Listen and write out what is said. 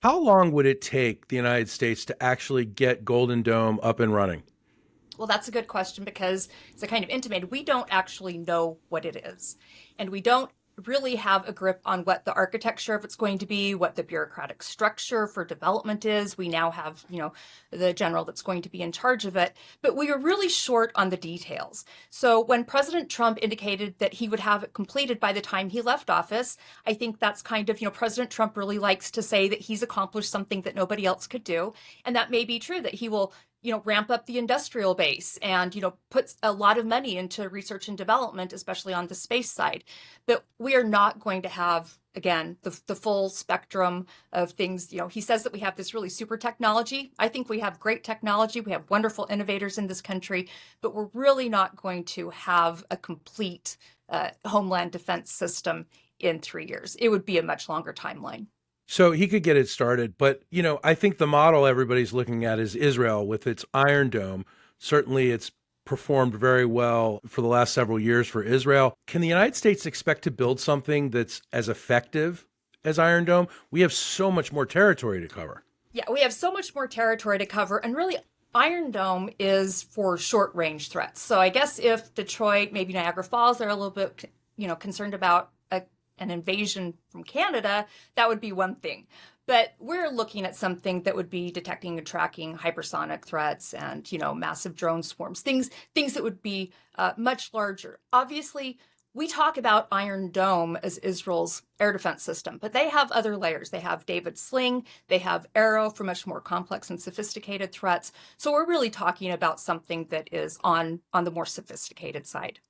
How long would it take the United States to actually get Golden Dome up and running? Well, that's a good question because, as I kind of intimated, we don't actually know what it is. And we don't really have a grip on what the architecture of it's going to be, what the bureaucratic structure for development is. We now have, the general that's going to be in charge of it, but we are really short on the details. So when President Trump indicated that he would have it completed by the time he left office, I think that's kind of, President Trump really likes to say that he's accomplished something that nobody else could do. And that may be true that he will ramp up the industrial base and, put a lot of money into research and development, especially on the space side. But we are not going to have, again, the full spectrum of things. He says that we have this really super technology. I think we have great technology. We have wonderful innovators in this country, but we're really not going to have a complete homeland defense system in 3 years. It would be a much longer timeline. So he could get it started, but I think the model everybody's looking at is Israel with its Iron Dome. Certainly, it's performed very well for the last several years for Israel. Can the United States expect to build something that's as effective as Iron Dome? We have so much more territory to cover. Yeah, we have so much more territory to cover, and really, Iron Dome is for short range threats. So I guess if Detroit, maybe Niagara Falls, are a little bit, concerned about an invasion from Canada, that would be one thing. But we're looking at something that would be detecting and tracking hypersonic threats and, massive drone swarms, things that would be much larger. Obviously, we talk about Iron Dome as Israel's air defense system, but they have other layers. They have David Sling, they have Arrow for much more complex and sophisticated threats. So we're really talking about something that is on the more sophisticated side.